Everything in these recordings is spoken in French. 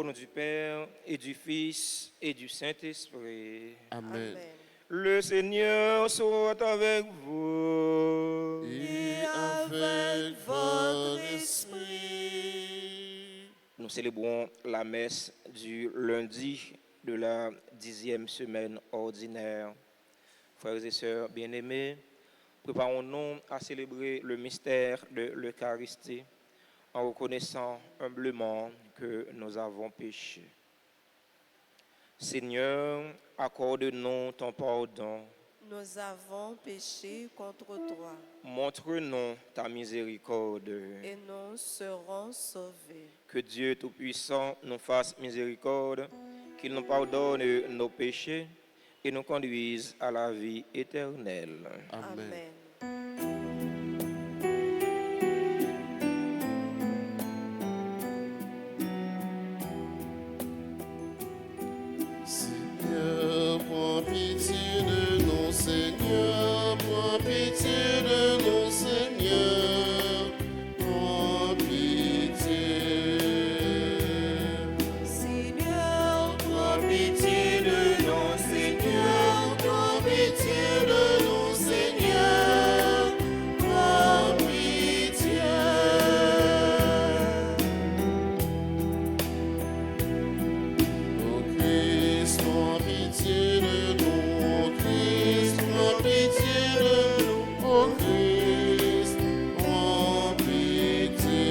nom du Père et du Fils et du Saint-Esprit. Amen. Le Seigneur soit avec vous. Et avec votre esprit. Nous célébrons la messe du lundi de la 10e semaine ordinaire. Frères et sœurs bien-aimés, préparons-nous à célébrer le mystère de l'Eucharistie en reconnaissant humblement que nous avons péché. Seigneur, accorde-nous ton pardon. Nous avons péché contre toi Montre-nous ta miséricorde. et nous serons sauvés. Que Dieu Tout-Puissant nous fasse miséricorde, qu'il nous pardonne nos péchés et nous conduise à la vie éternelle. Amen. Seigneur, prends pitié de nous, Seigneur, prends pitié de nous, Seigneur, prends pitié. Seigneur, Prends pitié de nous, Seigneur, prends pitié de nous, Seigneur, prends pitié. Ô Christ, prends pitié de nous, ô Christ, prends pitié de nous, ô Christ, prends pitié.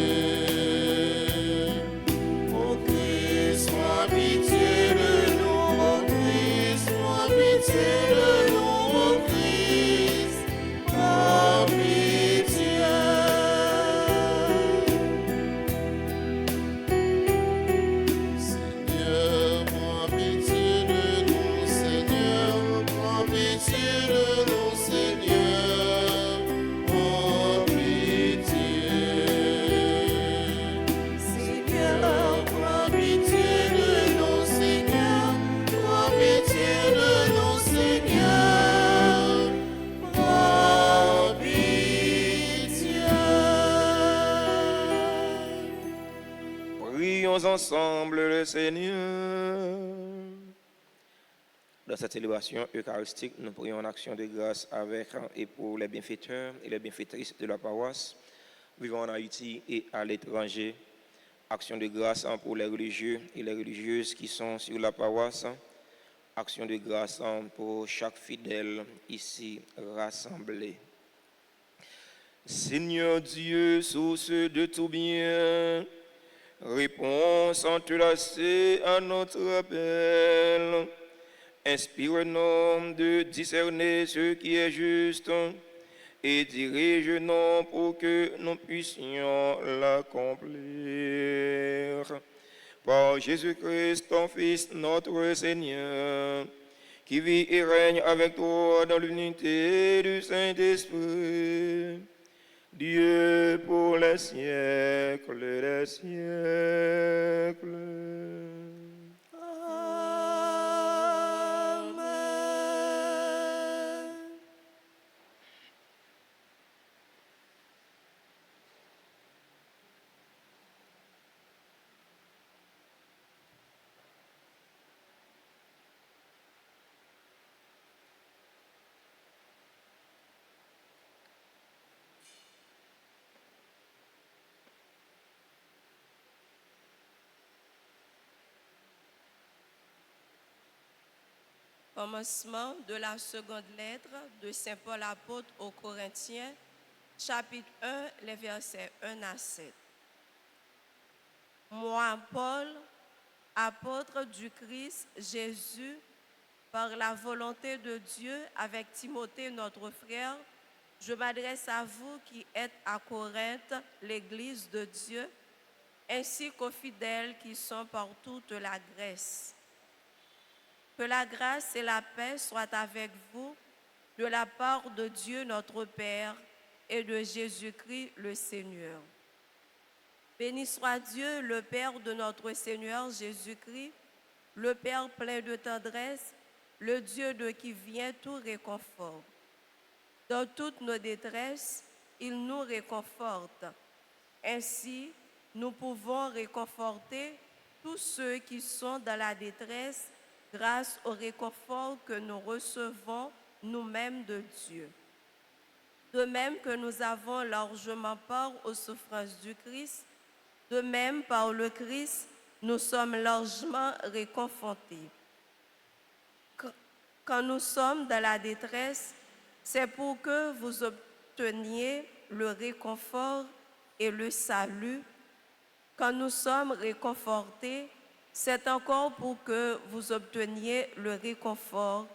Ô Christ, prends pitié de nous, ô Christ, prends pitié de nous, ô Christ, prends pitié. Seigneur, prends pitié de nous, Seigneur, prends pitié de nous, Seigneur, prends pitié. Seigneur, prends pitié de nous, Seigneur, prends pitié de nous, Seigneur, prends pitié. Prions ensemble le Seigneur. Dans cette célébration eucharistique, nous prions en action de grâce avec et pour les bienfaiteurs et les bienfaitrices de la paroisse, vivant en Haïti et à l'étranger. Action de grâce pour les religieux et les religieuses qui sont sur la paroisse. Action de grâce pour chaque fidèle ici rassemblé. Seigneur Dieu, source de tout bien, réponds entrelacée à notre appel. Inspire-nous de discerner ce qui est juste et dirige-nous pour que nous puissions l'accomplir. Par Jésus-Christ, ton Fils, notre Seigneur, qui vit et règne avec toi dans l'unité du Saint-Esprit, Dieu pour les siècles des siècles. Amen. Commencement de la seconde lettre de Saint Paul apôtre aux Corinthiens, chapitre 1, les versets 1 à 7. Moi, Paul, apôtre du Christ Jésus, par la volonté de Dieu, avec Timothée, notre frère, je m'adresse à vous qui êtes à Corinthe, l'Église de Dieu, ainsi qu'aux fidèles qui sont par toute la Grèce. Que la grâce et la paix soient avec vous de la part de Dieu notre Père et de Jésus-Christ le Seigneur. Béni soit Dieu, le Père de notre Seigneur Jésus-Christ, le Père plein de tendresse, le Dieu de qui vient tout réconfort. Dans toutes nos détresses, il nous réconforte. Ainsi, nous pouvons réconforter tous ceux qui sont dans la détresse grâce au réconfort que nous recevons nous-mêmes de Dieu. De même que nous avons largement part aux souffrances du Christ, de même par le Christ, nous sommes largement réconfortés. Quand nous sommes dans la détresse, c'est pour que vous obteniez le réconfort et le salut. Quand nous sommes réconfortés, c'est encore pour que vous obteniez le réconfort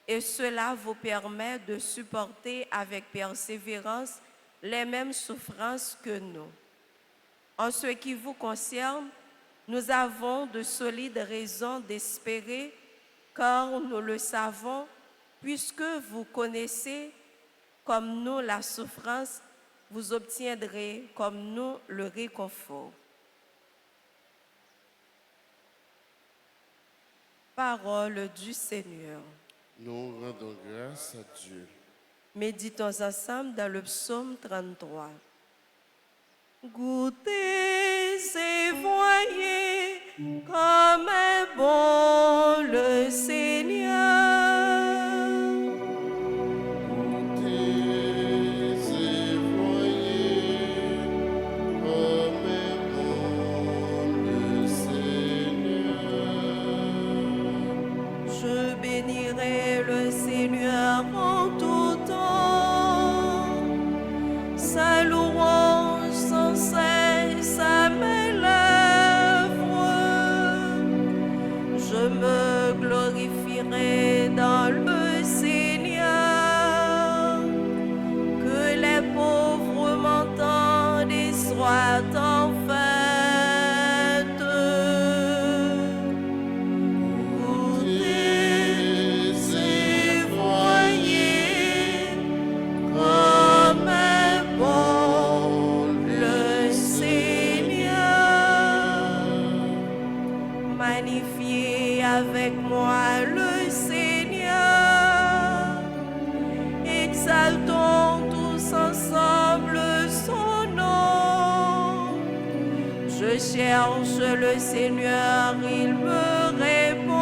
et cela vous permet de supporter avec persévérance les mêmes souffrances que nous. En ce qui vous concerne, nous avons de solides raisons d'espérer, car nous le savons, puisque vous connaissez comme nous la souffrance, vous obtiendrez comme nous le réconfort. Parole du Seigneur. Nous rendons grâce à Dieu. Méditons ensemble dans le psaume 33. Goûtez et voyez comme est bon le Seigneur. Goûtez et voyez comme est bon le Seigneur. Je bénirai le Seigneur en tout temps. Sa louange sans cesse à mes lèvres. Je me glorifierai dans le Seigneur. Que les pauvres m'entendent et soient en fête. Goûtez et voyez comme est bon le Seigneur. Magnifiez avec moi le Seigneur. Exaltons tous ensemble son nom. Je cherche le Seigneur, il me répond.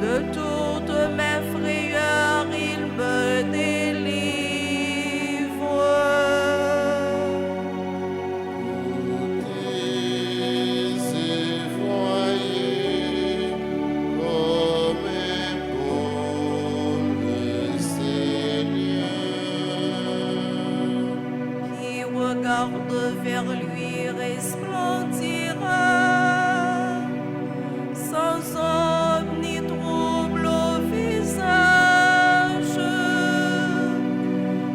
De toutes mes frayeurs, il me délivre. Goûtez et voyez comme est bon le Seigneur. Qui regarde vers lui resplendira, sans ombre ni trouble au visage.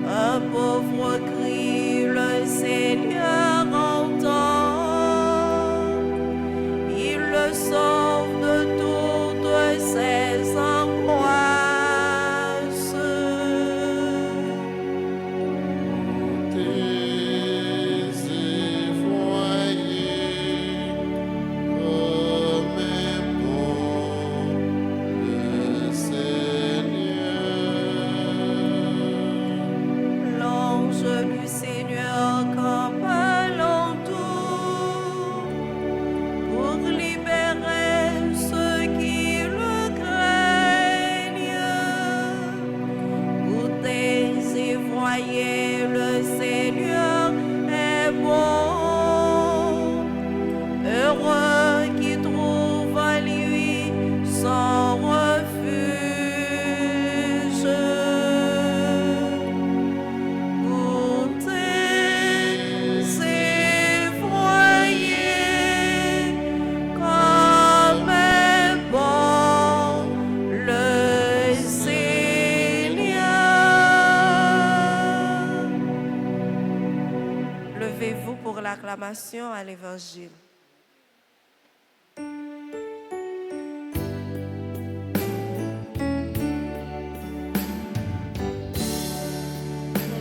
Un pauvre crie, le Seigneur entend. Il le sauve de toutes ses angoisses. Goûtez et voyez comme est bon le Seigneur. L'ange du Seigneur campe alentour pour libérer ceux qui le craignent. Goûtez et voyez, le Seigneur est bon. Heureux qui trouve en lui son refuge. Goûtez et voyez comme est bon le Seigneur. Levez-vous pour l'acclamation à l'Évangile.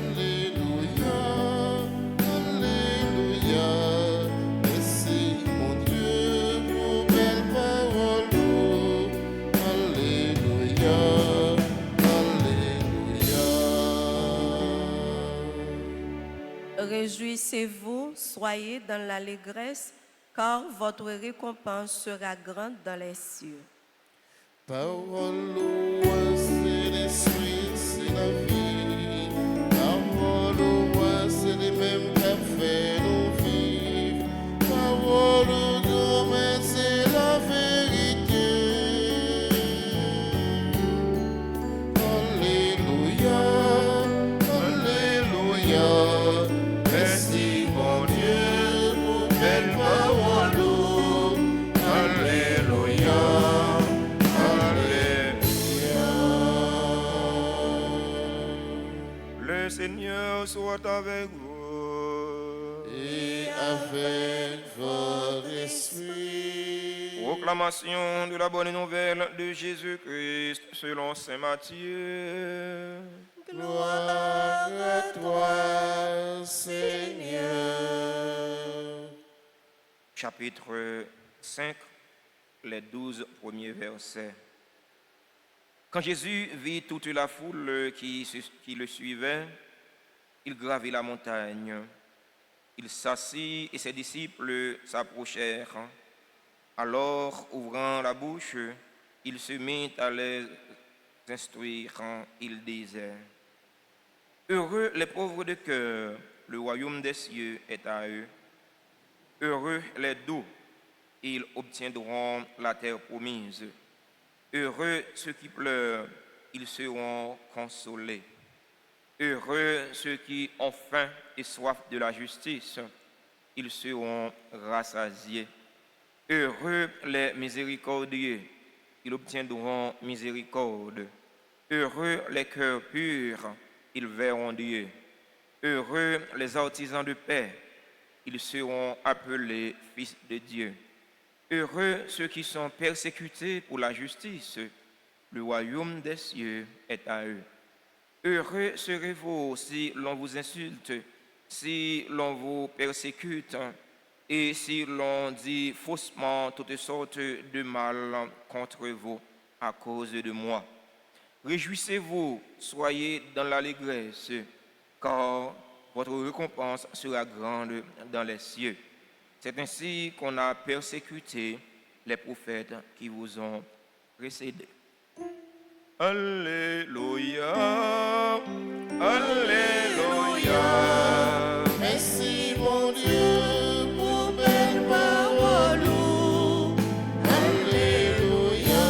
Alléluia, Alléluia. Merci mon Dieu pour belle parole. Alléluia, Alléluia. Réjouissez-vous, soyez dans l'allégresse, car votre récompense sera grande dans les cieux. Parole roi, c'est l'esprit, c'est la vie. Parole roi, c'est les mêmes qu'a fait nous vivre. Parole d'homme, c'est la vérité. Alléluia, Alléluia. Merci mon Dieu pour belle parole. Alléluia. Le Seigneur soit avec vous. Et avec votre esprit. Proclamation de la bonne nouvelle de Jésus-Christ selon saint Matthieu. Gloire à toi, Seigneur. Chapitre 5, les 12 premiers versets. Quand Jésus vit toute la foule qui le suivait, il gravit la montagne. Il s'assit et ses disciples s'approchèrent. Alors, ouvrant la bouche, il se mit à les instruire. Il disait, « Heureux les pauvres de cœur, le royaume des cieux est à eux. Heureux les doux, ils obtiendront la terre promise. Heureux ceux qui pleurent, ils seront consolés. Heureux ceux qui ont faim et soif de la justice, ils seront rassasiés. Heureux les miséricordieux, ils obtiendront miséricorde. Heureux les cœurs purs, ils verront Dieu. Heureux les artisans de paix, ils seront appelés fils de Dieu. Heureux ceux qui sont persécutés pour la justice, le royaume des cieux est à eux. Heureux serez-vous si l'on vous insulte, si l'on vous persécute, et si l'on dit faussement toutes sortes de mal contre vous à cause de moi. Réjouissez-vous, soyez dans l'allégresse, car votre récompense sera grande dans les cieux. C'est ainsi qu'on a persécuté les prophètes qui vous ont précédés. Alléluia, Alléluia. Merci mon Dieu pour belle parole. Alléluia,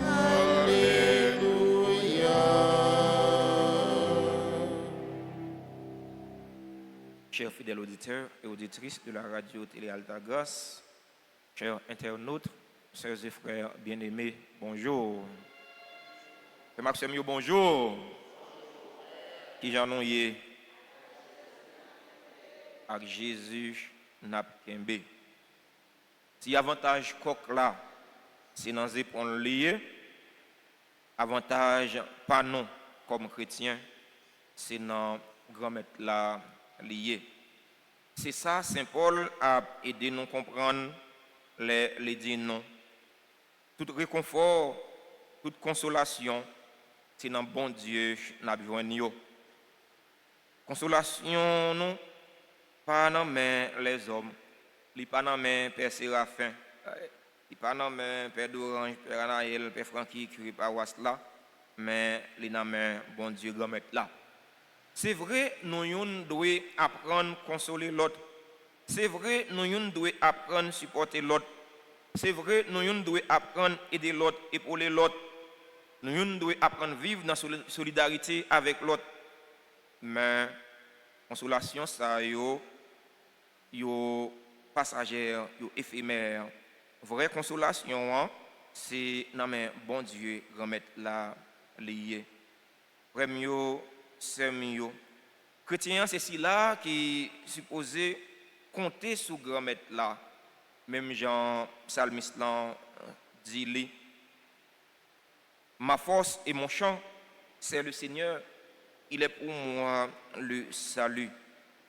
Alléluia. Chers fidèles auditeurs et auditrices de la radio Télé Alta Grâce, chers internautes, sœurs et frères bien-aimés, bonjour. Frère Maxime, bonjour. Qui j'en ai avec Jésus n'a pas. Si avantage coq là, c'est dans les épaules liées, avantage pas non comme chrétien, c'est dans grand-mère là lié. C'est ça, Saint Paul a aidé nous comprendre les dire non. Tout réconfort, toute consolation, c'est dans bon Dieu n'a besoin de nous. Consolation, non, pas dans les hommes, li pas dans Père Séraphin, li pas dans Père d'Orange, Père Anaël, Père Francky, curé paroisse là, mais li dans bon Dieu grand maître là. C'est vrai, nous devons apprendre à consoler l'autre. C'est vrai, nous devons apprendre à supporter l'autre. C'est vrai, nous devons apprendre à aider l'autre, épauler l'autre. Nous devons apprendre à vivre dans la solidarité avec l'autre. Mais, consolation, ça, yo passagère, yo éphémère. Vraie consolation, c'est dans bon Dieu, remettre la liée. Vraiment, c'est mieux. Chrétien, c'est si là qui supposé compter sur grand-mère là. Même Jean Psalmiste là dit ma force et mon chant, c'est le Seigneur. Il est pour moi le salut.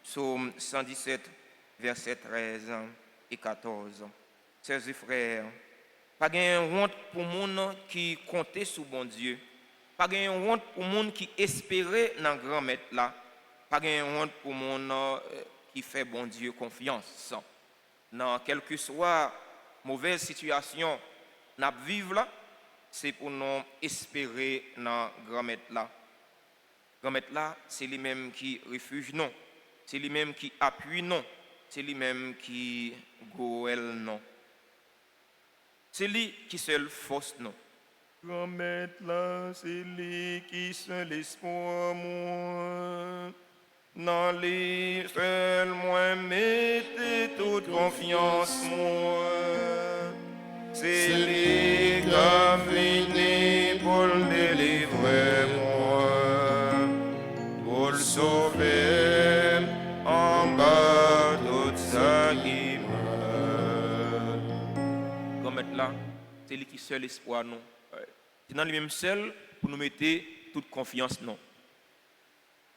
Psaume 117, versets 13 et 14. Chers et frères, pas de honte pour monde qui comptait sur bon Dieu. Pas de honte pour monde qui espérait dans grand maître là. Pas de honte pour monde qui fait bon Dieu confiance. dans quelle que soit mauvaise situation nous vivons là, c'est pour nous espérer dans grand maître là. Grand maître là, c'est lui-même qui refuge non, c'est lui-même qui appuie non, c'est lui-même qui goël non. C'est lui qui seul force non. Grand maître là, c'est lui qui seul espoir moi. Dans les seuls moi mettez toute confiance moi. C'est lui qui a fini pour le délivrer moi, pour le sauver en bas tout ça qui meurt. Comme être là, c'est lui qui seul espoir non. C'est dans lui-même seul pour nous mettre toute confiance non.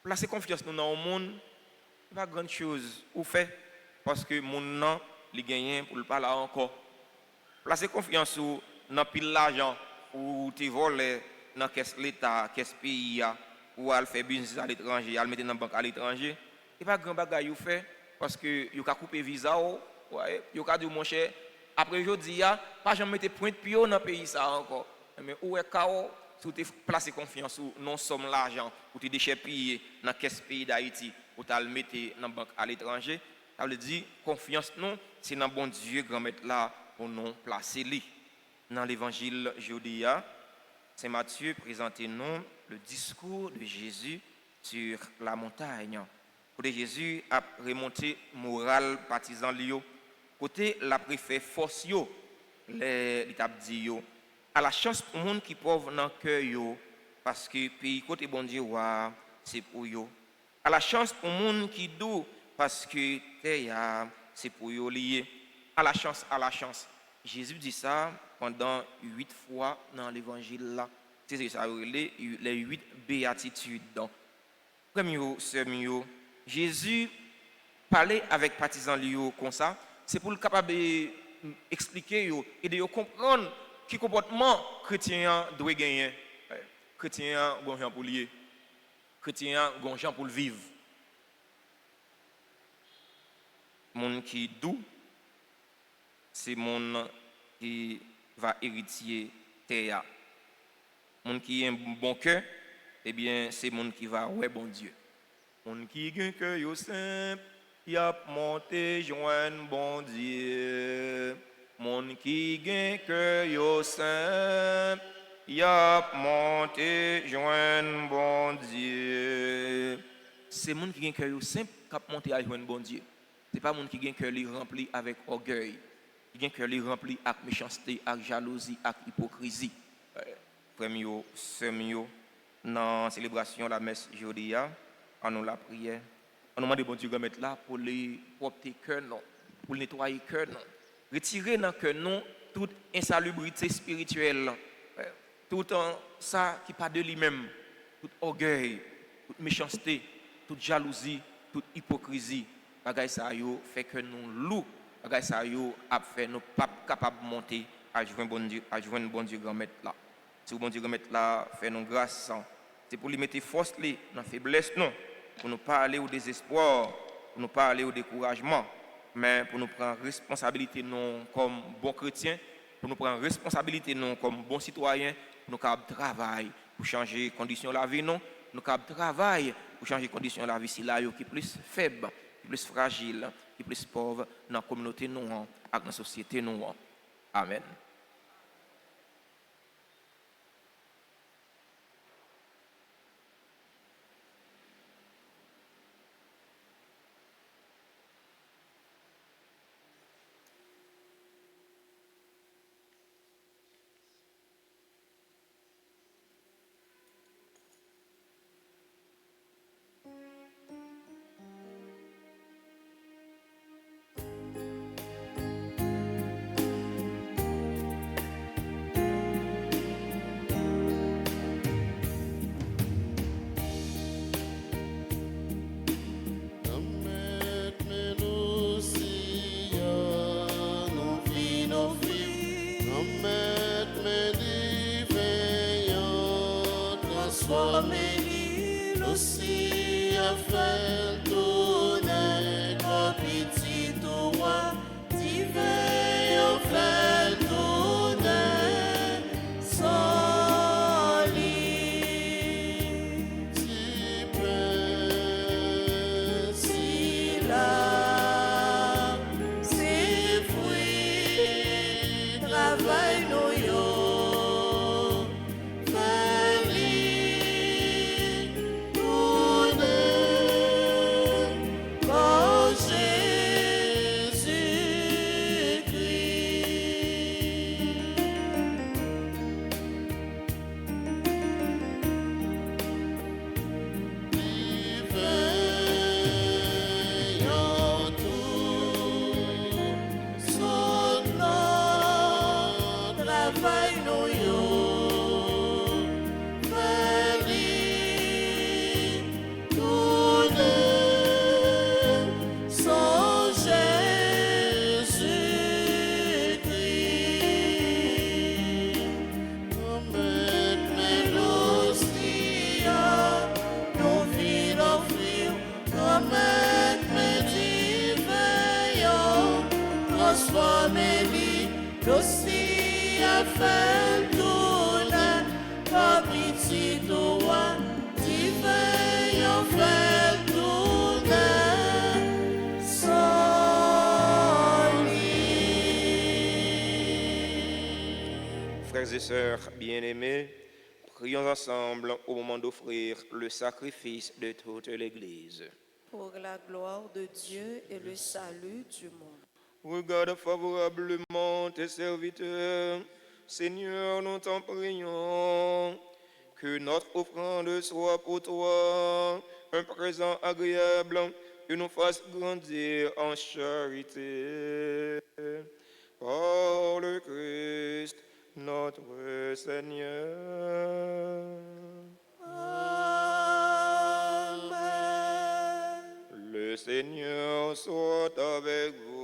Placer confiance nous dans le monde, c'est pas grande chose ou fait parce que mon nom il gagne pour le pas là encore. Placer confiance dans pile l'argent ou tu voles dans caisse l'état, caisse pays ou al faire business à l'étranger, al mettre dans banque à l'étranger, c'est pas grand bagage ou fait parce que yo ka couper visa ou ouais, yo ka dire mon cher après jodi pas jamais mettre point de pied dans pays ça encore. Mais où est cao si tu placer confiance ou non somme l'argent ou tu déchets payer dans caisse pays d'Haïti ou tu le mettre dans banque à l'étranger, ça veut dire confiance non, c'est dans bon Dieu grand maître là pour nous placer lui. Dans l'évangile jeudi, Saint Matthieu présente nous le discours de Jésus sur la montagne. Côté Jésus a remonté moral partisan Lio. Côté la préfet force yo, l'étape dit yo. À la chance pour monde qui pauvre dans cœur yo parce que pays côté bon Dieu c'est pour yo. À la chance pour monde qui doux parce que c'est pour yo lié. À la chance. Jésus dit ça pendant 8 fois dans l'évangile là. C'est ça les 8 béatitudes. Donc, premier, Jésus parlait avec partisans liés comme ça, c'est pour le capable d'expliquer et de comprendre quel comportement chrétien doit gagner. Chrétien bon gens pour lier. Chrétien bon gens pour le vivre. Monde qui doux, c'est monde qui va hériter terre. Monde qui a un bon cœur, eh bien c'est monde qui va ouais bon Dieu. Monde qui a un cœur simple, il a monté joindre bon Dieu. Monde qui a un cœur simple, il a monté joindre bon Dieu. C'est monde qui a un cœur simple qui a monté à joindre bon Dieu. C'est pas monde qui a un cœur rempli avec orgueil. Il y a un cœur rempli avec méchanceté, avec jalousie, avec hypocrisie. Premier, semi, dans la célébration de la messe jeudi, on nous la prière. On nous demande bon Dieu de mettre là pour les propter cœur, pour nettoyer cœur, retirer dans cœur toute insalubrité spirituelle, tout ça qui pas de lui-même, tout orgueil, toute méchanceté, toute jalousie, toute hypocrisie. Bagay ça yo fait que nous loup. Bagay ça yo a fait nous pas capable de monter à joindre bon Dieu grand maître là. Si bon Dieu grand maître là fait nous grâce, c'est pour lui mettre force dans faiblesse non, pour nous parler au désespoir, pour nous parler au découragement, mais pour nous prendre responsabilité non comme bon chrétien, pour nous prendre responsabilité non comme bon citoyen, pour nous capable travail pour changer conditions de la vie non, nous capable travail pour changer conditions de la vie si là yo qui plus faible, qui plus fragile, qui plus pauvre dans la communauté nous, dans la société nous. Amen. travail nous yo feli tourner sans Jésus-Christ. Commet mélosia, nos vies offrir, commet médiveillons, transformez-les, aussi à faire tourner, comme ici toi, diveillons, faire tourner, sans lui. Frères et sœurs bien-aimés, prions ensemble au moment d'offrir le sacrifice de toute l'Église. Pour la gloire de Dieu et le salut du monde. Regarde favorablement tes serviteurs. Seigneur, nous t'en prions. Que notre offrande soit pour toi un présent agréable et nous fasse grandir en charité. Par le Christ, notre Seigneur. Amen. Le Seigneur soit avec vous.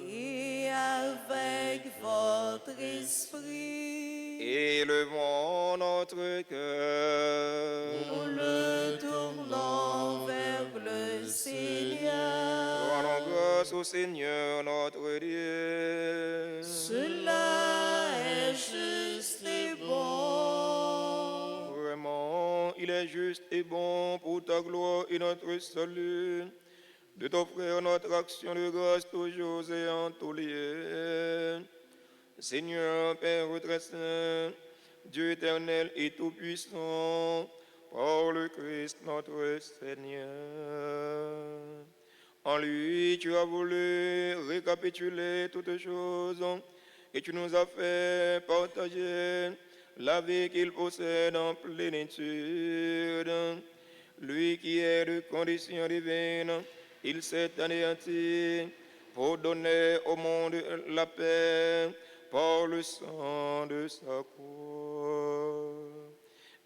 Et avec votre esprit, Élevons notre cœur. nous le tournons vers le Seigneur. Rendons grâce au Seigneur notre Dieu. Cela est juste et bon. Vraiment, il est juste et bon pour ta gloire et notre salut de t'offrir notre action de grâce toujours et en tout lieu. Seigneur, Père très saint, Dieu éternel et tout-puissant, par le Christ notre Seigneur. En lui, tu as voulu récapituler toutes choses et tu nous as fait partager la vie qu'il possède en plénitude. Lui qui est de condition divine, il s'est anéanti pour donner au monde la paix par le sang de sa croix.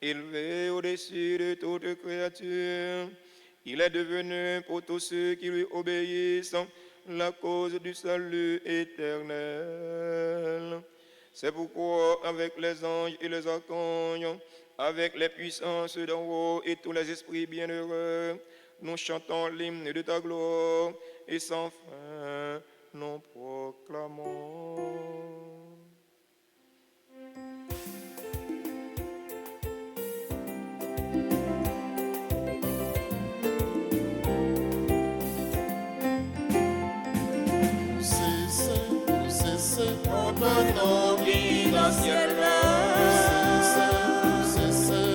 Élevé au-dessus de toute créature, il est devenu pour tous ceux qui lui obéissent la cause du salut éternel. C'est pourquoi avec les anges et les archanges, avec les puissances d'en haut et tous les esprits bienheureux, nous chantons l'hymne de ta gloire et sans fin nous proclamons. Pardon qui dans le ciel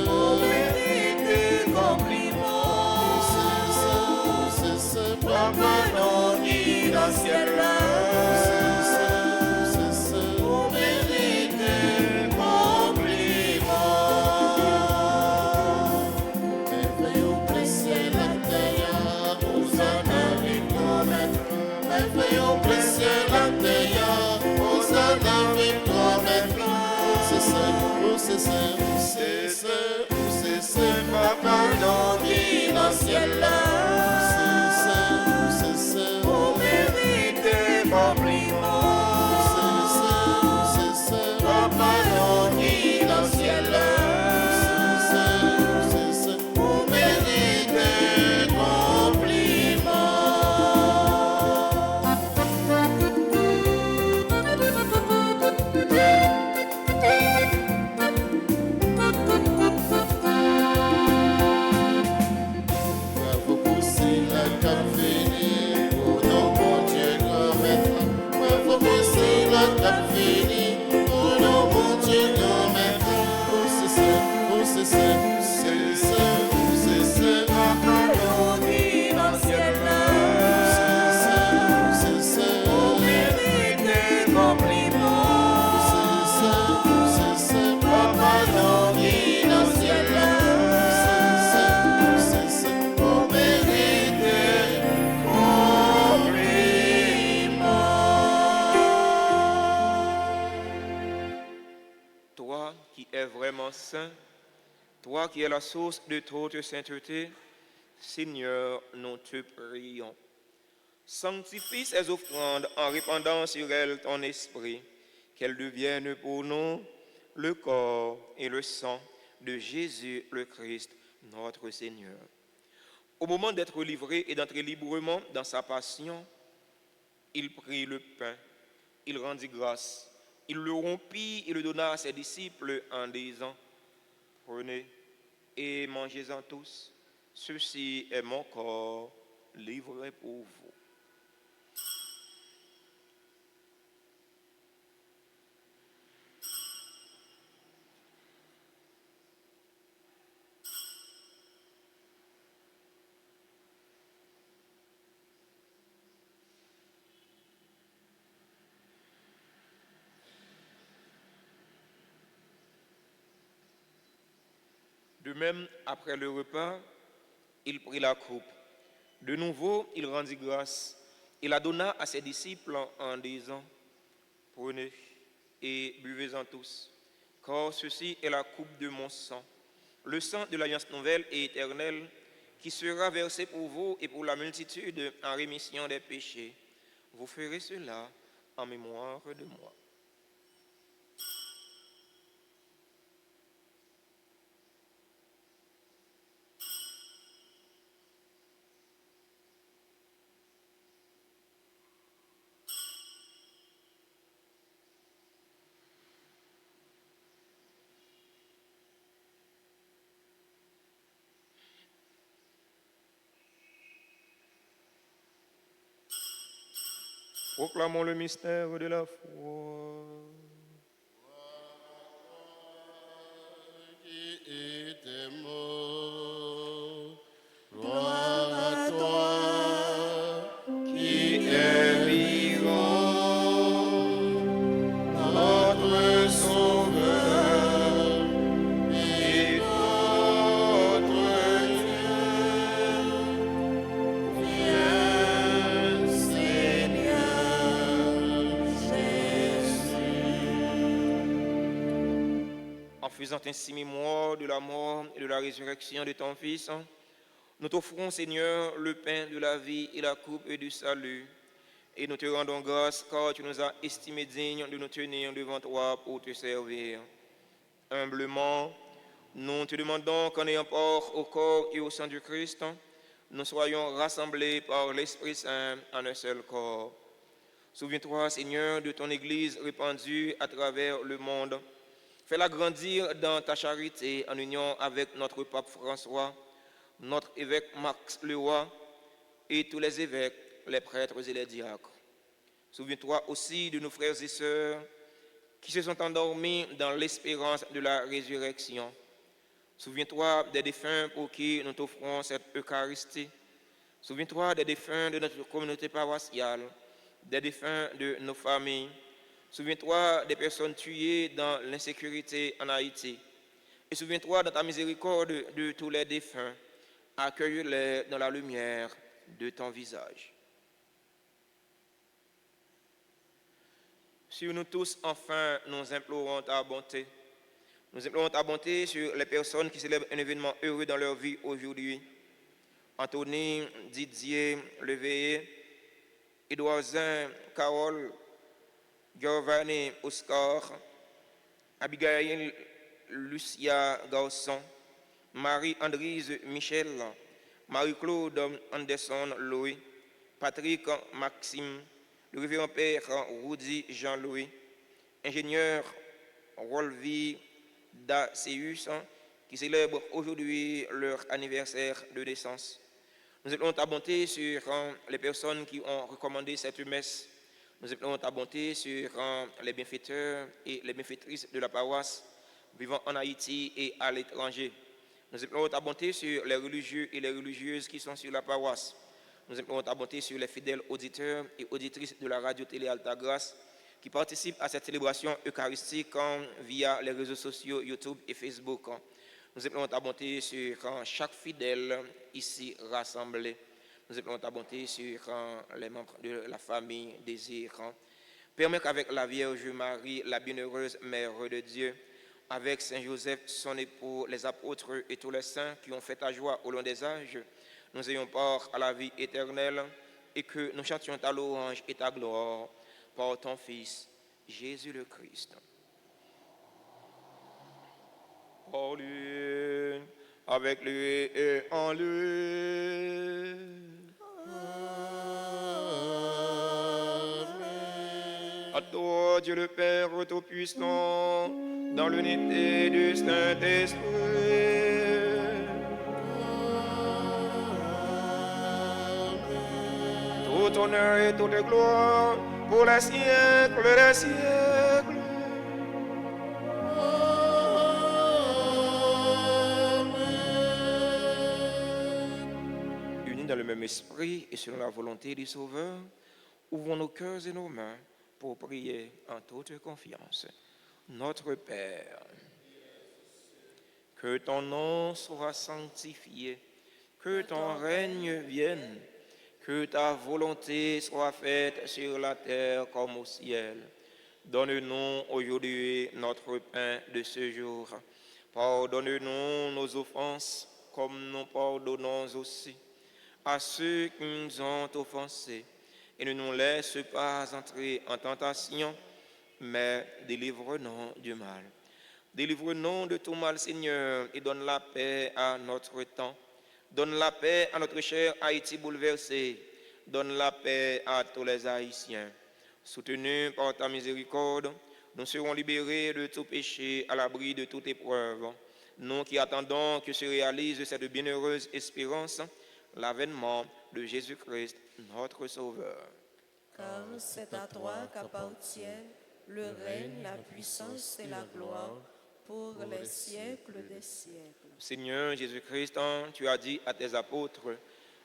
Au mérite des compliments. Pardon qui dans le ciel Au mérite des compliments. Merveilleux précieux la terre, aux anamis comètes. Merveilleux précieux la terre. C'est papa dans qui dans le ciel là. Au mérite des compliments. Papa dans qui dans le ciel là. Au mérite des compliments. saint, toi qui es la source de toute sainteté, Seigneur, nous te prions. Sanctifie ces offrandes en répandant sur elles ton esprit, qu'elles deviennent pour nous le corps et le sang de Jésus le Christ, notre Seigneur. Au moment d'être livré et d'entrer librement dans sa passion, il prit le pain, il rendit grâce, il le rompit et le donna à ses disciples en disant, « Prenez et mangez-en tous, ceci est mon corps livré pour vous. » De même, après le repas, il prit la coupe. De nouveau, il rendit grâce. Il la donna à ses disciples en disant, « Prenez et buvez-en tous, car ceci est la coupe de mon sang, le sang de l'alliance nouvelle et éternelle, qui sera versé pour vous et pour la multitude en rémission des péchés. Vous ferez cela en mémoire de moi. » Proclamons le mystère de la foi. Qui était mort, gloire à toi, qui est vivant, notre Sauveur et notre Dieu. Viens, Seigneur Jésus. En faisant ainsi mémoire de la mort et de la résurrection de ton Fils, nous t'offrons, Seigneur, le pain de la vie et la coupe du salut. Et nous te rendons grâce car tu nous as estimés dignes de nous tenir devant toi pour te servir. Humblement, nous te demandons qu'en ayant part au corps et au sang du Christ, nous soyons rassemblés par l'Esprit Saint en un seul corps. Souviens-toi, Seigneur, de ton Église répandue à travers le monde. Fais-la grandir dans ta charité en union avec notre pape François, notre évêque Max Leroy et tous les évêques, les prêtres et les diacres. Souviens-toi aussi de nos frères et sœurs qui se sont endormis dans l'espérance de la résurrection. Souviens-toi des défunts pour qui nous t'offrons cette Eucharistie. Souviens-toi des défunts de notre communauté paroissiale, des défunts de nos familles. Souviens-toi des personnes tuées dans l'insécurité en Haïti. Et souviens-toi dans ta miséricorde de tous les défunts. Accueille-les dans la lumière de ton visage. Sur nous tous, enfin, nous implorons ta bonté. Nous implorons ta bonté sur les personnes qui célèbrent un événement heureux dans leur vie aujourd'hui. Anthony, Didier, Leveillé, Édouardin, Carole, Giovanni, Oscar, Abigail, Lucia, Garçon, Marie-Andrise, Michel, Marie-Claude, Anderson, Louis, Patrick, Maxime, le révérend père Rudy Jean-Louis, ingénieur Rolvi Daceus, qui célèbrent aujourd'hui leur anniversaire de naissance. Nous appelons ta bonté sur les personnes qui ont recommandé cette messe. Nous appelons ta bonté sur les bienfaiteurs et les bienfaitrices de la paroisse vivant en Haïti et à l'étranger. Nous appelons ta bonté sur les religieux et les religieuses qui sont sur la paroisse. Nous implorons ta bonté sur les fidèles auditeurs et auditrices de la radio-télé Alta Grâce qui participent à cette célébration eucharistique via les réseaux sociaux YouTube et Facebook. Nous implorons ta bonté sur chaque fidèle ici rassemblé. Nous implorons ta bonté sur les membres de la famille Désir. Permets qu'avec la Vierge Marie, la bienheureuse Mère de Dieu, avec Saint Joseph, son époux, les apôtres et tous les saints qui ont fait ta joie au long des âges, nous ayons part à la vie éternelle et que nous chantions ta louange et ta gloire par ton Fils, Jésus le Christ. Par lui, avec lui et en lui. À toi, Dieu le Père Tout-Puissant, dans l'unité du Saint-Esprit. Tout honneur et toute gloire pour les siècles des siècles. Unis dans le même esprit et selon la volonté du Sauveur, ouvrons nos cœurs et nos mains pour prier en toute confiance. Notre Père, que ton nom soit sanctifié, que ton règne vienne, que ta volonté soit faite sur la terre comme au ciel. Donne-nous aujourd'hui notre pain de ce jour. Pardonne-nous nos offenses comme nous pardonnons aussi à ceux qui nous ont offensés. Et ne nous laisse pas entrer en tentation, mais délivre-nous du mal. Délivre-nous de tout mal, Seigneur, et donne la paix à notre temps. Donne la paix à notre cher Haïti bouleversé. Donne la paix à tous les Haïtiens. Soutenus par ta miséricorde, nous serons libérés de tout péché, à l'abri de toute épreuve. Nous qui attendons que se réalise cette bienheureuse espérance, l'avènement de Jésus-Christ, notre Sauveur. Car c'est à toi qu'appartiennent le règne, la puissance et la gloire pour les siècles des siècles. Seigneur Jésus-Christ, tu as dit à tes apôtres,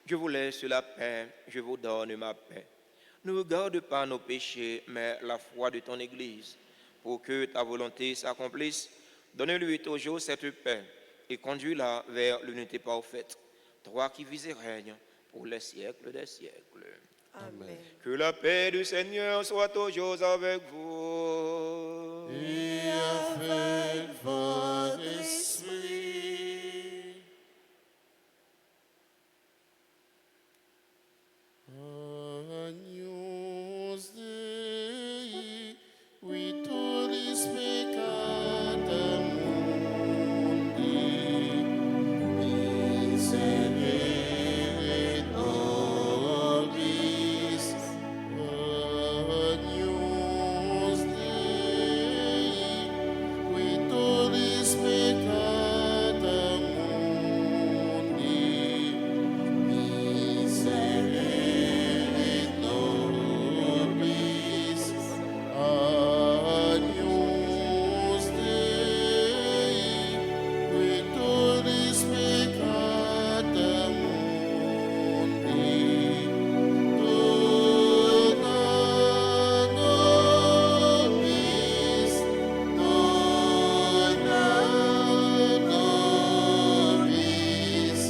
je vous laisse la paix, je vous donne ma paix. Ne regarde pas nos péchés, mais la foi de ton Église. Pour que ta volonté s'accomplisse, donne-lui toujours cette paix et conduis-la vers l'unité parfaite. Toi qui vis et règnes pour les siècles des siècles. Amen. Que la paix du Seigneur soit toujours avec vous. Et avec votre esprit. Agnus Dei, vitulis peccata mundi, miserere nobis. Agnus Dei, vitulis peccata mundi, miserere nobis. Agnus Dei, vitulis peccata mundi, dona nobis, dona nobis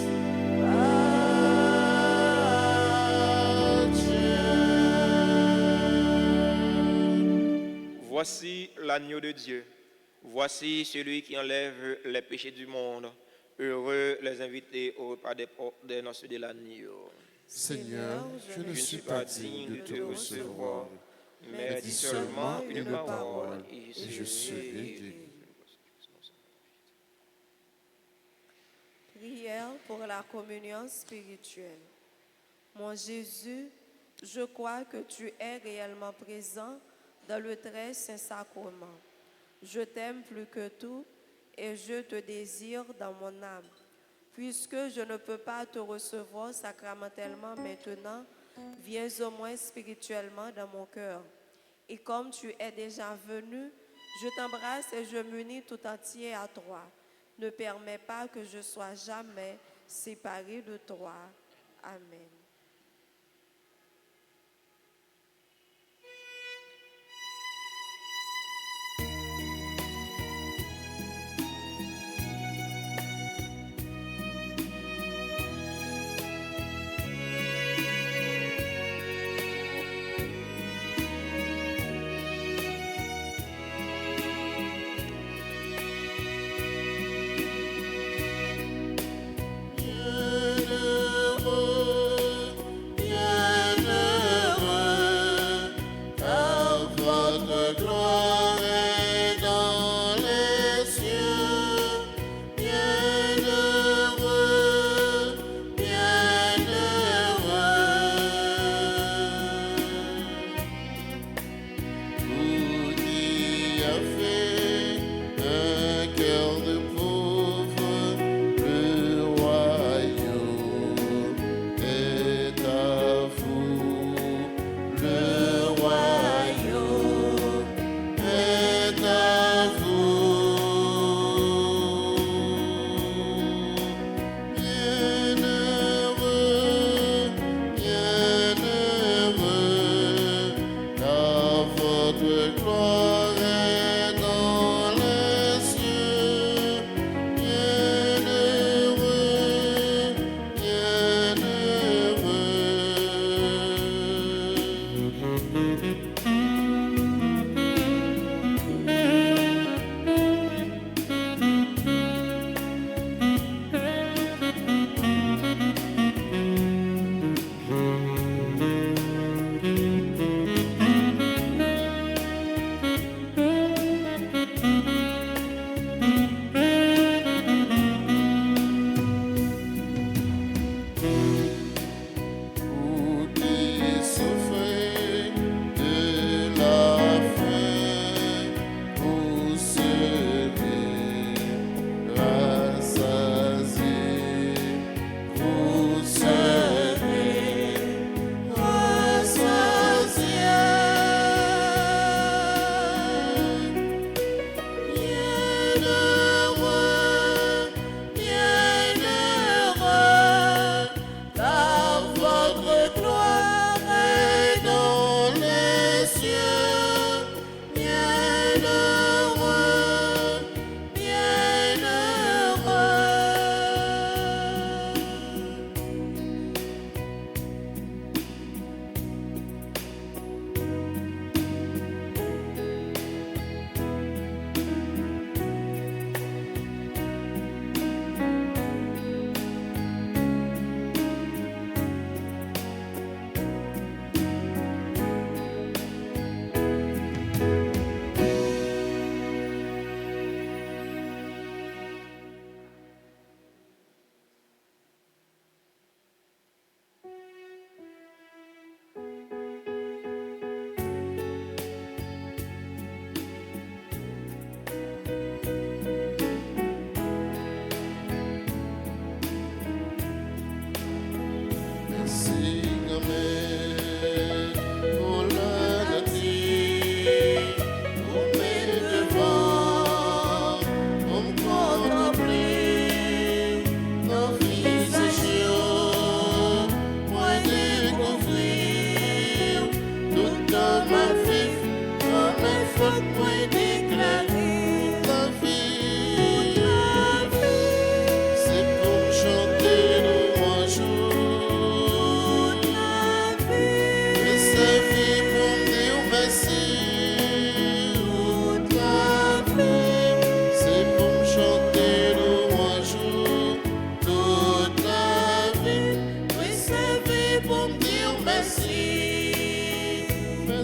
pacem. Voici l'agneau de Dieu. Voici celui qui enlève les péchés du monde. Heureux les invités au repas des noces de l'agneau. Seigneur, je ne suis pas digne de te recevoir, mais dis seulement une parole et je serai guéri. Prière pour la communion spirituelle. Mon Jésus, je crois que tu es réellement présent dans le très saint sacrement. Je t'aime plus que tout et je te désire dans mon âme. Puisque je ne peux pas te recevoir sacramentellement maintenant, viens au moins spirituellement dans mon cœur. Et comme tu es déjà venu, je t'embrasse et je m'unis tout entier à toi. Ne permets pas que je sois jamais séparé de toi. Amen.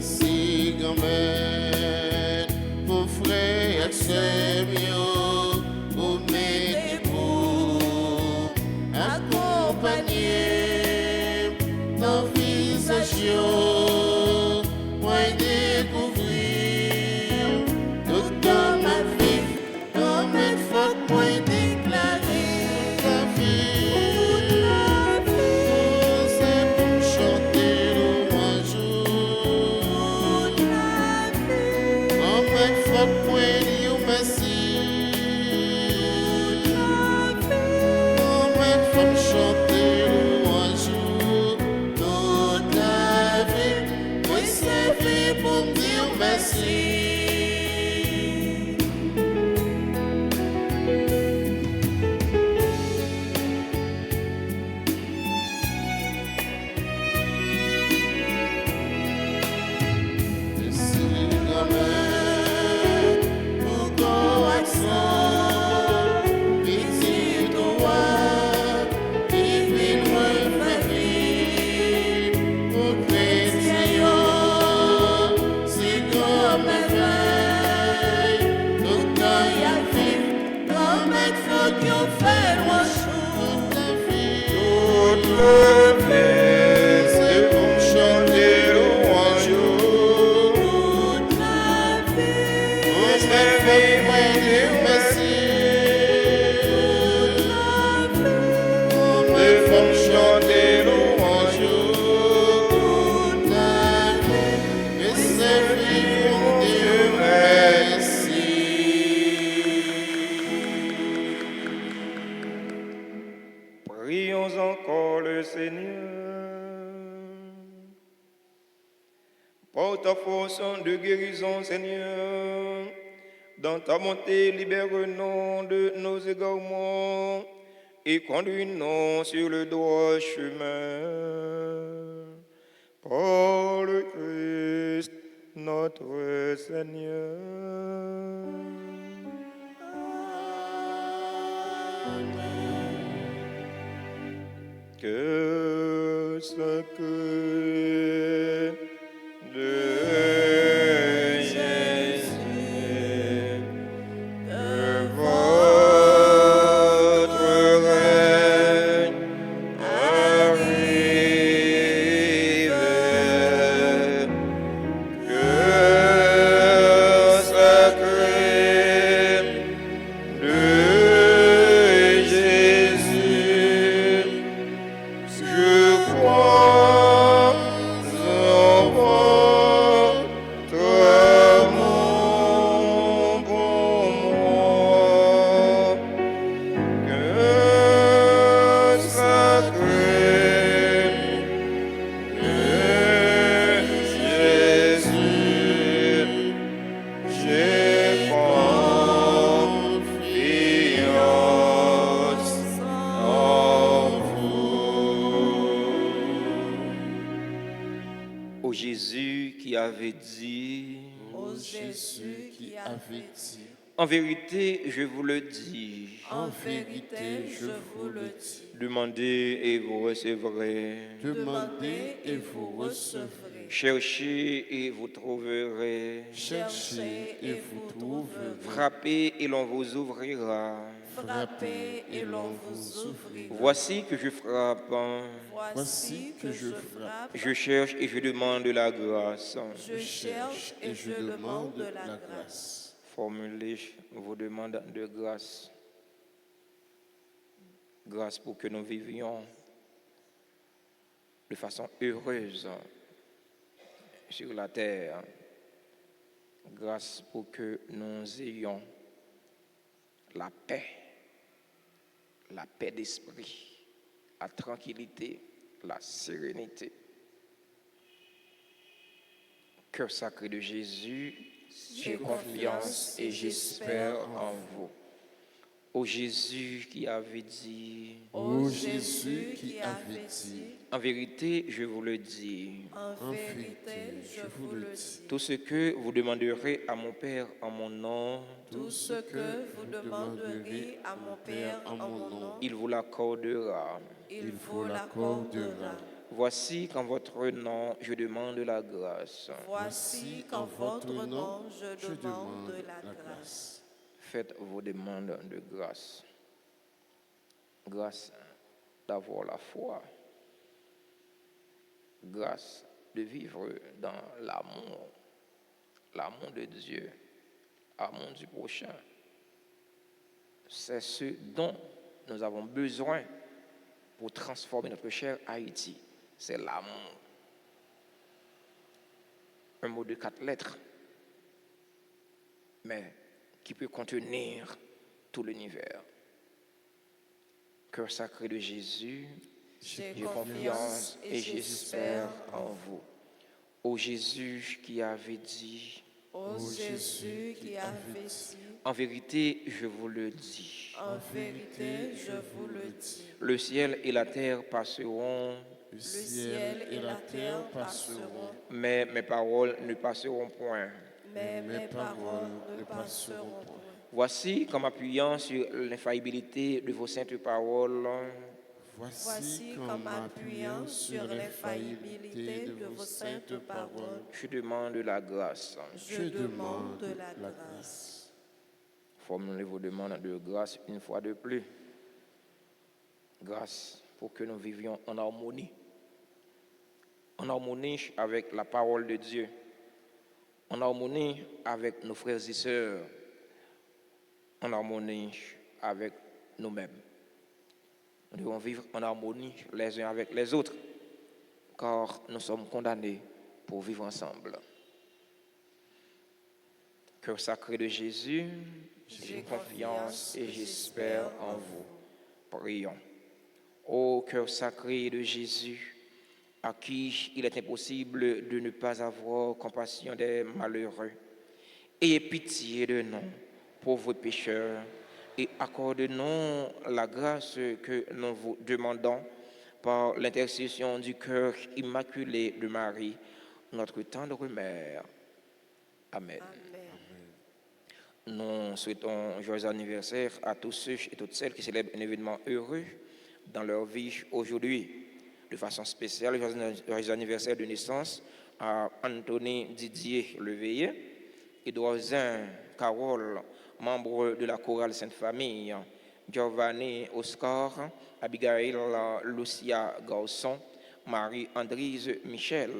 merci grand-mère, pour frères et sœurs, pour m'aider, pour accompagner nos visages, pour découvrir tout dans ma vie, comme il faut pour déclarer la vie. C'est pour chanter louange, comme il faut pour dire merci. Comme il faut chanter louange toute la vie, oui c'est fait pour me dire merci. Merci grand-mère pour ton accent, petit toi, qui vit loin de la vie, pour chrétien, c'est comme la veille, tout temps y a vivre, comme il faut qu'on fait loin toute la vie. Toute la vie, c'est pour chanter louange. Toute la vie, on se fait moi dire merci. Toute la vie, on me fait chanter louange. Toute la vie, et c'est fait pour dire merci. Prions encore le Seigneur. Par ta force de guérison, Seigneur, dans ta bonté, libère-nous de nos égarements et conduis-nous sur le droit chemin. Par le Christ, notre Seigneur. Que sacré de Jésus, que votre règne arrive, que sacré de Jésus, je crois en votre amour pour moi, que sacré de Jésus, j'ai confiance en vous. Ô Jésus qui avait dit, Ô Jésus qui avait dit, en vérité, je vous le dis, en vérité, je vous le dis, demandez et vous recevrez, Demandez et vous recevrez. cherchez et vous trouverez, Cherchez et vous trouverez. frappez et l'on vous ouvrira. frappez et l'on vous ouvrira. Voici que je frappe, Voici que je frappe, je cherche et je demande la grâce. je cherche et je demande la grâce. Formulez vos demandes de grâce. Grâce pour que nous vivions de façon heureuse sur la terre. Grâce pour que nous ayons la paix d'esprit, la tranquillité, la sérénité. Cœur sacré de Jésus, j'ai confiance et j'espère en vous. Ô Jésus qui avait dit, Ô Jésus qui avait dit, en vérité, je vous le dis, en vérité, je vous le dis, tout ce que vous demanderez à mon Père en mon nom, tout ce que vous demanderez à mon Père en mon nom, il vous l'accordera. il vous l'accordera. Voici qu'en votre nom, je demande la grâce. Voici qu'en votre nom, je demande la grâce. Faites vos demandes de grâce. Grâce d'avoir la foi. Grâce de vivre dans l'amour. L'amour de Dieu. L'amour du prochain. C'est ce dont nous avons besoin pour transformer notre cher Haïti. C'est l'amour. Un mot de 4 lettres, mais qui peut contenir tout l'univers. Cœur sacré de Jésus, J'ai j'ai confiance et j'espère en vous. Ô Jésus qui avait dit, Ô Jésus qui avait dit, en vérité, je vous le dis, en vérité, je vous le dis, le ciel et la terre passeront, Le ciel et la terre passeront, mais mes paroles ne passeront point. mais mes paroles ne passeront point. Voici qu'en m'appuyant sur l'infaillibilité de vos saintes paroles, Voici qu'en m'appuyant sur l'infaillibilité de vos saintes paroles, je demande la grâce. je demande la grâce. Formulez vos demandes de grâce une fois de plus. Grâce pour que nous vivions en harmonie avec la parole de Dieu, en harmonie avec nos frères et sœurs, en harmonie avec nous-mêmes. Nous devons vivre en harmonie les uns avec les autres, car nous sommes condamnés pour vivre ensemble. Cœur sacré de Jésus, j'ai confiance et j'espère en vous. Prions. Ô cœur sacré de Jésus, à qui il est impossible de ne pas avoir compassion des malheureux, ayez pitié de nous, pauvres pécheurs, et accorde-nous la grâce que nous vous demandons par l'intercession du cœur immaculé de Marie, notre tendre mère. Amen. Nous souhaitons joyeux anniversaire à tous ceux et toutes celles qui célèbrent un événement heureux dans leur vie aujourd'hui. De façon spéciale, joyeux anniversaire de naissance à Anthony Didier Leveillé, Édouard Carole, membre de la chorale Sainte-Famille, Giovanni Oscar, Abigail Lucia Garçon, Marie-Andrise Michel,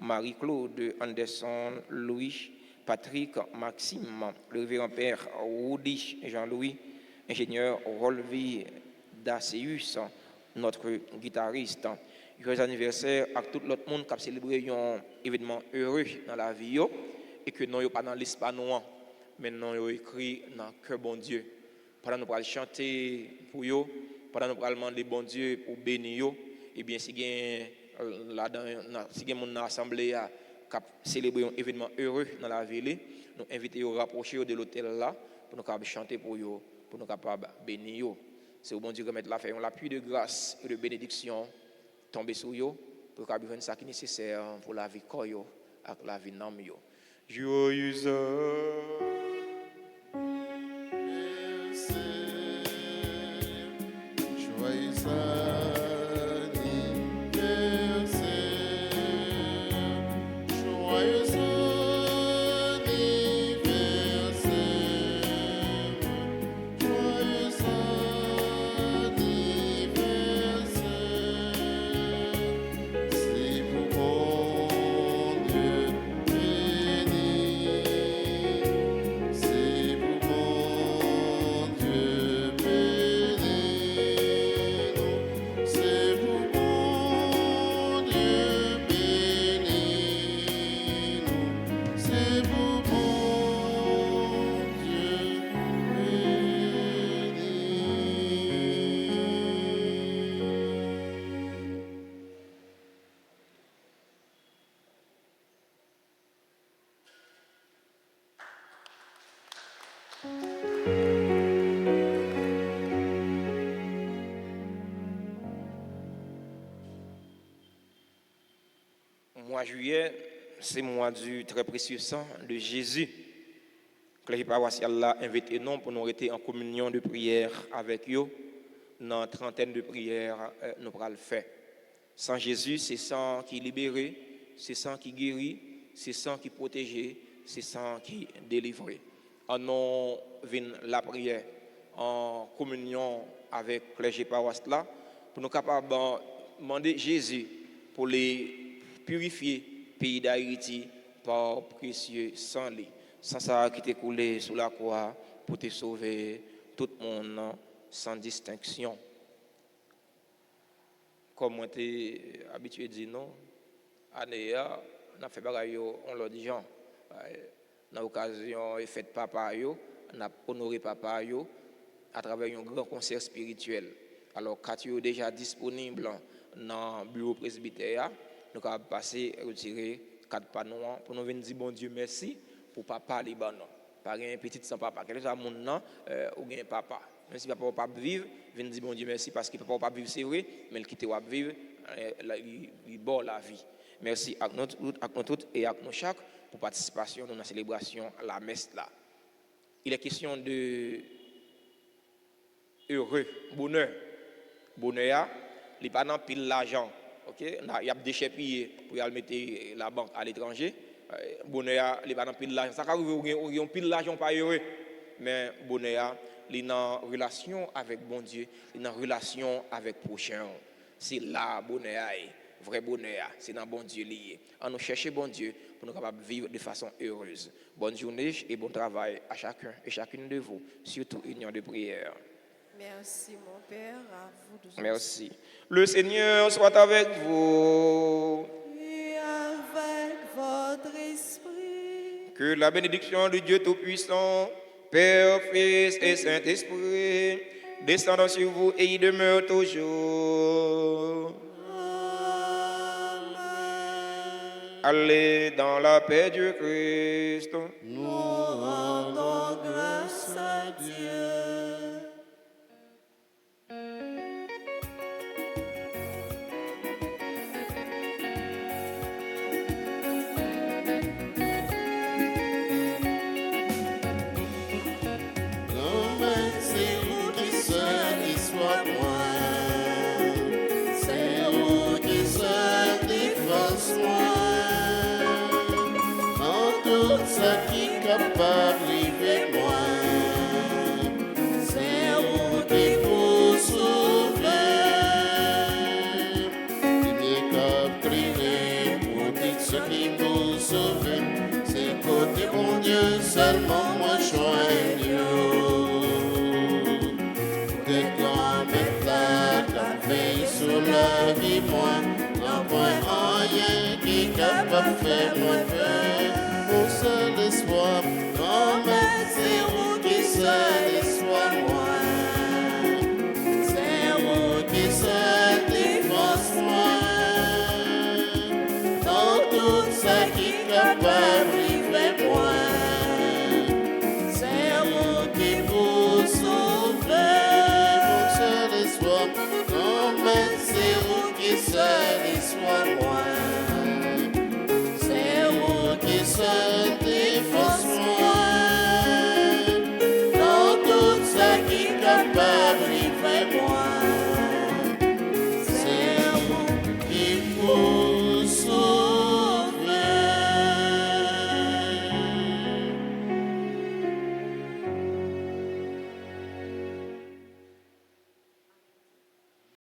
Marie-Claude Anderson Louis, Patrick Maxime, le révérend père Rudy Jean-Louis, ingénieur Rolvi Daceus, notre guitariste. Joyeux anniversaire à tout l'autre monde qui a célébré un événement heureux dans la vie et que nous pas dans l'espace noir, mais nous écrit dans le cœur bon Dieu. Pendant nous allons chanter pour eux, pendant nous allons demander bon Dieu pour bénir eux, et bien si quelqu'un dans l'assemblée qui a célébré un événement heureux dans la ville, nous invitons à rapprocher de l'hôtel là pour nous capables chanter pour eux, pour nous capables bénir eux. C'est au bon Dieu que mettre la fait la pluie de grâce et de bénédiction tomber sur eux pour qu'ils aient ce qui est nécessaire pour la vie et la vie d'âme. Joyeux mois juillet, c'est mois du très précieux sang de Jésus. Clergé paroissial là invité nous pour nous rester en communion de prière avec eux. Dans une trentaine de prières, nous pourrons le faire. Sans Jésus, c'est sang qui libère, c'est sang qui guérit, c'est sang qui protège, c'est sang qui délivre. En nous, la prière en communion avec les clergé paroisse là, pour nous capables de demander Jésus pour les purifier, pays d'Haïti, par précieux sang lui. Sans ça qui t'est coulé sous la croix pour te sauver tout le monde sans distinction. Comme on était habitué de dire non, on a fait bagaille on l'a dit gens. Dans l'occasion de fête papa on a honoré papa à travers un grand concert spirituel. Alors quand il est déjà disponible dans le bureau presbytère, nous avons passé retirer 4 panneaux pour nous venir dire bon Dieu merci pour papa Libanon. Pas un petit sans papa. Quel est le monde non ou bien papa. Même si papa pas vivre, venir dire bon Dieu merci parce que papa pas vivre c'est vrai, mais il quitte va vivre il bon la vie. Merci à nous toutes et à nous chaque pour participation dans la célébration à la messe là. Il est question de heureux, bonheur. Bonheur, il n'est pas dans pile l'argent. Okay? Il y a des déchets pour y mettre la banque à l'étranger. Bonheur, il n'est pas dans pile l'argent. Ça arrive, il y a pile l'argent pas heureux. Mais bonheur, il est en relation avec bon Dieu, il est en relation avec prochain. C'est là bonheur. Vrai bonheur, c'est dans bon Dieu lié. On nous cherche bon Dieu pour nous capables de vivre de façon heureuse. Bonne journée et bon travail à chacun et chacune de vous, surtout union de prière. Merci mon Père, à vous de Merci. Le Seigneur soit avec vous. Et avec votre esprit. Que la bénédiction de Dieu Tout-Puissant, Père, Fils et Saint-Esprit, descendant sur vous et y demeure toujours. Allez dans la paix du Christ. Nous rendons grâce à Dieu. Non, c'est vous qui satisfait moi. C'est vous qui satisfait moi. Tout ce qui est capable de moi, c'est vous qui vous sauvez. Il est capable pour tout ce qui vous sauve. C'est côté bon Dieu seulement moi joigne. Peut-être qu'on met la veille sur la vie, moi, non point rien qui est capable de faire moi peur. Mon seul espoir, non mais c'est vous qui seul espoir moi. C'est vous qui seul défense moi. Dans tout ce qui est capable de moi. C'est vous qui vous sauvez. Mon seul espoir, non mais c'est vous qui seul espoir moi.